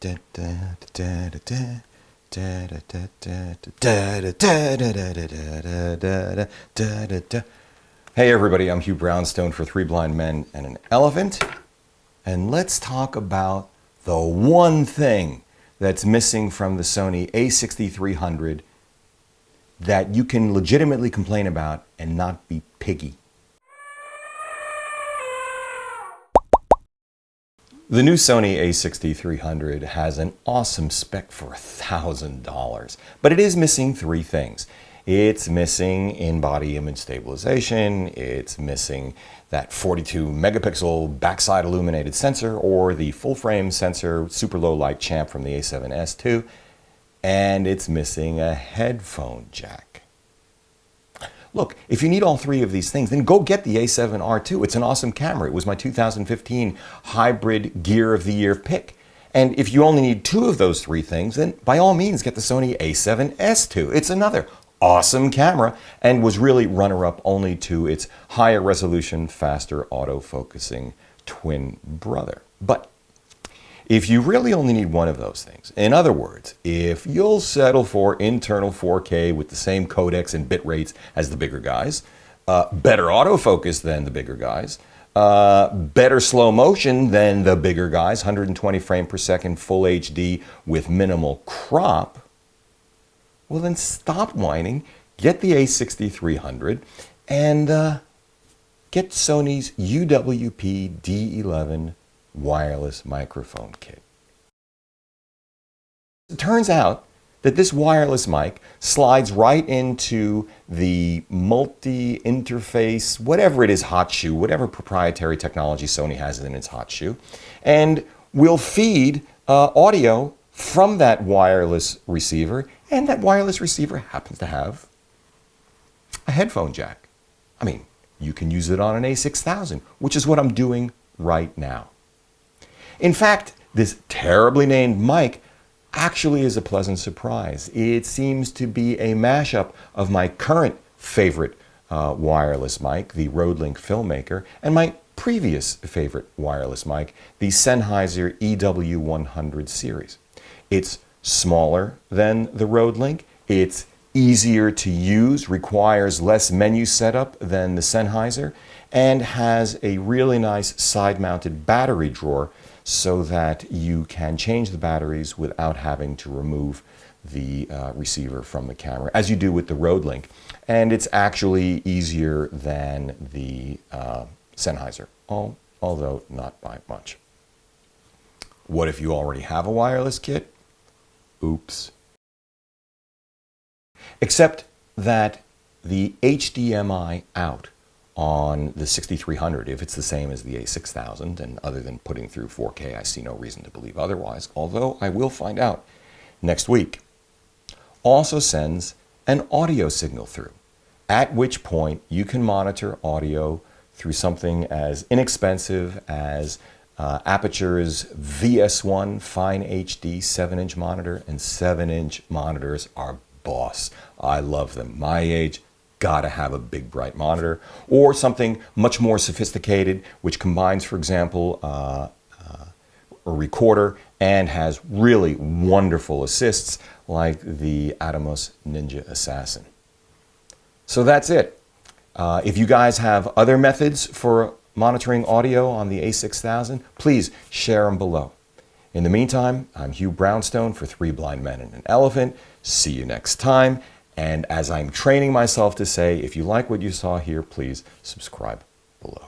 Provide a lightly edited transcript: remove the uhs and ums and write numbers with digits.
Hey everybody, I'm Hugh Brownstone for Three Blind Men and an Elephant, and let's talk about the one thing that's missing from the Sony a6300 that you can legitimately complain about and not be piggy. The new Sony a6300 has an awesome spec for $1,000, but it is missing three things. It's missing in-body image stabilization, it's missing that 42 megapixel backside illuminated sensor or the full frame sensor super low light champ from the a7S II, and it's missing a headphone jack. Look, if you need all three of these things, then go get the a7R II. It's an awesome camera. It was my 2015 hybrid gear of the year pick. And if you only need two of those three things, then by all means get the Sony a7S II. It's another awesome camera and was really runner-up only to its higher resolution, faster autofocusing twin brother. But if you really only need one of those things, in other words, if you'll settle for internal 4K with the same codecs and bit rates as the bigger guys, better autofocus than the bigger guys, better slow motion than the bigger guys, 120 frame per second full HD with minimal crop, well then stop whining, get the a6300 and get Sony's UWP D11 wireless microphone kit. It turns out that this wireless mic slides right into the multi-interface, whatever it is, hot shoe, whatever proprietary technology Sony has in its hot shoe, and will feed audio from that wireless receiver, and that wireless receiver happens to have a headphone jack. I mean, you can use it on an a6000, which is what I'm doing right now. In fact, this terribly named mic actually is a pleasant surprise. It seems to be a mashup of my current favorite wireless mic, the Rodelink Filmmaker, and my previous favorite wireless mic, the Sennheiser EW100 series. It's smaller than the Rodelink, it's easier to use, requires less menu setup than the Sennheiser, and has a really nice side-mounted battery drawer so that you can change the batteries without having to remove the receiver from the camera, as you do with the Rodelink. And it's actually easier than the Sennheiser, although not by much. What if you already have a wireless kit? Oops. Except that the HDMI out on the 6300, if it's the same as the a6000, and other than putting through 4K, I see no reason to believe otherwise, although I will find out next week, also sends an audio signal through, at which point you can monitor audio through something as inexpensive as Aperture's VS1 Fine HD 7-inch monitor, and 7-inch monitors are boss. I love them. My age, gotta have a big bright monitor, or something much more sophisticated which combines, for example, a recorder and has really wonderful assists like the Atomos Ninja Assassin. So that's it. If you guys have other methods for monitoring audio on the a6000, please share them below. In the meantime, I'm Hugh Brownstone for Three Blind Men and an Elephant. See you next time. And as I'm training myself to say, if you like what you saw here, please subscribe below.